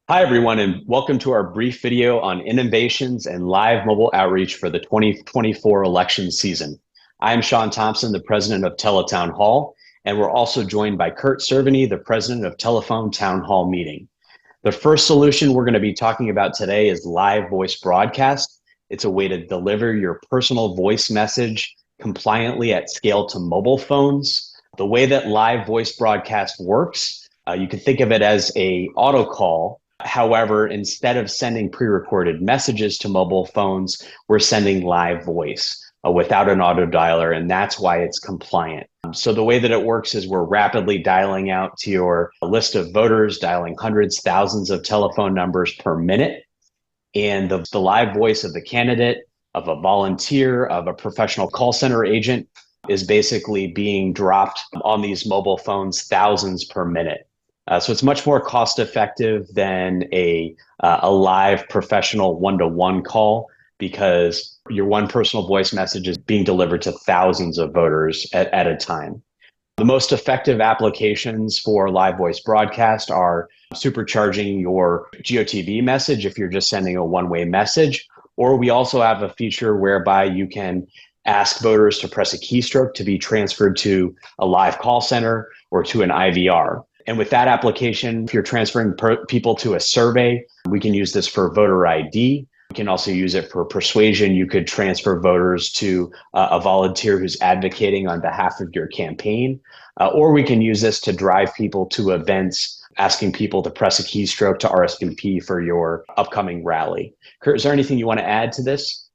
Hi, everyone, and welcome to our brief video on innovations and live mobile outreach for the 2024 election season. I'm Sean Thompson, the president of Teletown Hall, and we're also joined by Kurt Cerveny, the president of Telephone Town Hall Meeting. The first solution we're going to be talking about today is live voice broadcast. It's a way to deliver your personal voice message compliantly at scale to mobile phones. The way that live voice broadcast works, you can think of it as a auto call. However, instead of sending pre-recorded messages to mobile phones, we're sending live voice without an auto dialer, and that's why it's compliant. So the way that it works is we're rapidly dialing out to your list of voters, dialing hundreds, thousands of telephone numbers per minute. And the live voice of the candidate, of a volunteer, of a professional call center agent is basically being dropped on these mobile phones, thousands per minute. So it's much more cost effective than a live professional one-to-one call because your one personal voice message is being delivered to thousands of voters at a time. The most effective applications for live voice broadcast are supercharging your GOTV message if you're just sending a one-way message, or we also have a feature whereby you can ask voters to press a keystroke to be transferred to a live call center or to an IVR. And with that application, if you're transferring people to a survey, we can use this for voter ID. We can also use it for persuasion. You could transfer voters to a volunteer who's advocating on behalf of your campaign. Or we can use this to drive people to events, asking people to press a keystroke to RSVP for your upcoming rally. Kurt, is there anything you want to add to this?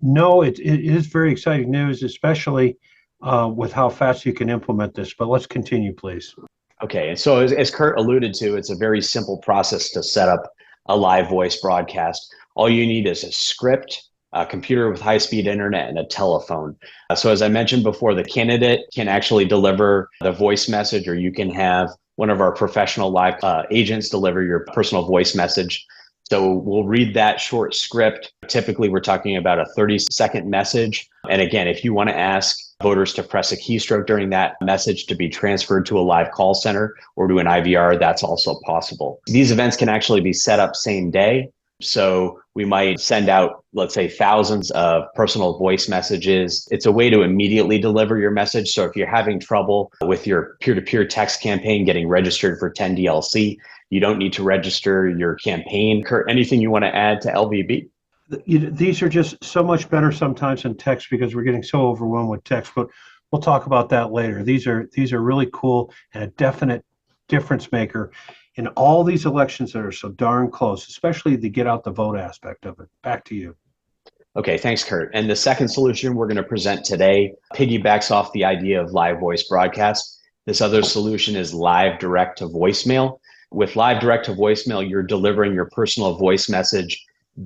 No, it is very exciting news, especially with how fast you can implement this. But let's continue, please. Okay, and so as Kurt alluded to, it's a very simple process to set up a live voice broadcast. All you need is a script, a computer with high-speed internet, and a telephone. So as I mentioned before, the candidate can actually deliver the voice message, or you can have one of our professional live agents deliver your personal voice message. So we'll read that short script. Typically, we're talking about a 30-second message. And again, if you want to ask voters to press a keystroke during that message to be transferred to a live call center or to an IVR, that's also possible. These events can actually be set up same day. So we might send out, let's say, thousands of personal voice messages. It's a way to immediately deliver your message. So if you're having trouble with your peer-to-peer text campaign getting registered for 10DLC, you don't need to register your campaign. Kurt, anything you want to add to LVB? These are just so much better sometimes in text because we're getting so overwhelmed with text, but we'll talk about that later. These are really cool and a definite difference maker in all these elections that are so darn close, especially the get out the vote aspect of it. Back to you. Okay, thanks, Kurt. And the second solution we're going to present today piggybacks off the idea of live voice broadcast. This other solution is live direct to voicemail. With live direct to voicemail, you're delivering your personal voice message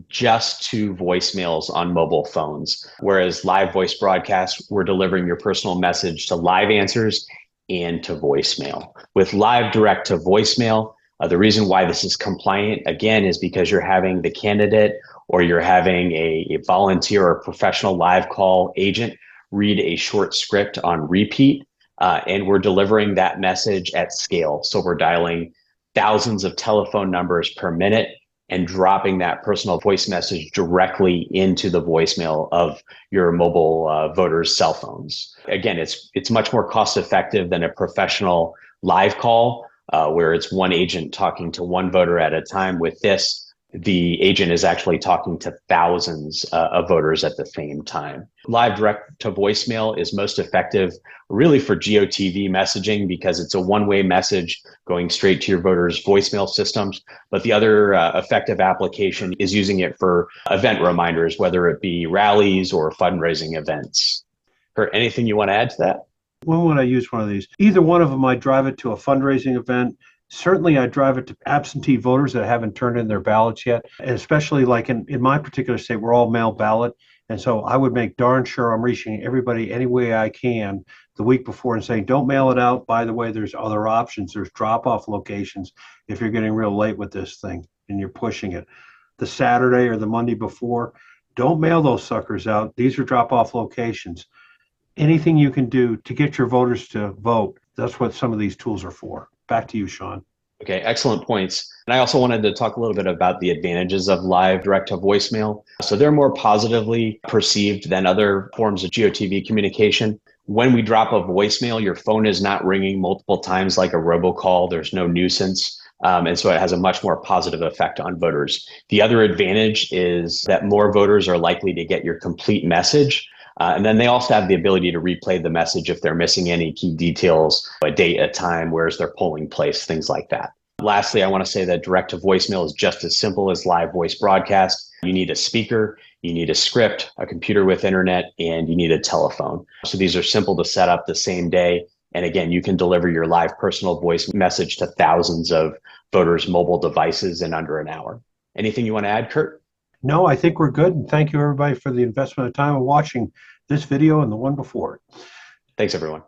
just to voicemails on mobile phones. Whereas live voice broadcast, we're delivering your personal message to live answers and to voicemail. With live direct to voicemail, the reason why this is compliant, again, is because you're having the candidate or you're having a volunteer or professional live call agent read a short script on repeat, and we're delivering that message at scale. So we're dialing thousands of telephone numbers per minute and dropping that personal voice message directly into the voicemail of your mobile voters' cell phones. Again, it's much more cost effective than a professional live call where it's one agent talking to one voter at a time. With this, the agent is actually talking to thousands of voters at the same time. Live direct to voicemail is most effective really for GOTV messaging because it's a one-way message going straight to your voters' voicemail systems. But the other effective application is using it for event reminders, whether it be rallies or fundraising events. Kurt, anything you want to add to that? When would I use one of these? Either one of them, I drive it to a fundraising event. Certainly, I drive it to absentee voters that haven't turned in their ballots yet, and especially like in my particular state, we're all mail ballot. And so I would make darn sure I'm reaching everybody any way I can the week before and saying, don't mail it out. By the way, there's other options. There's drop-off locations if you're getting real late with this thing and you're pushing it. The Saturday or the Monday before, don't mail those suckers out. These are drop-off locations. Anything you can do to get your voters to vote, that's what some of these tools are for. Back to you, Sean. Okay, excellent points. And I also wanted to talk a little bit about the advantages of live direct to voicemail. So they're more positively perceived than other forms of GOTV communication. When we drop a voicemail, your phone is not ringing multiple times like a robocall. There's no nuisance. And so it has a much more positive effect on voters. The other advantage is that more voters are likely to get your complete message. And then they also have the ability to replay the message if they're missing any key details, a date, a time, where's their polling place, things like that. Lastly, I want to say that direct to voicemail is just as simple as live voice broadcast. You need a speaker, you need a script, a computer with internet, and you need a telephone. So these are simple to set up the same day. And again, you can deliver your live personal voice message to thousands of voters' mobile devices in under an hour. Anything you want to add, Kurt? No, I think we're good. And thank you, everybody, for the investment of time of watching this video and the one before it. Thanks, everyone.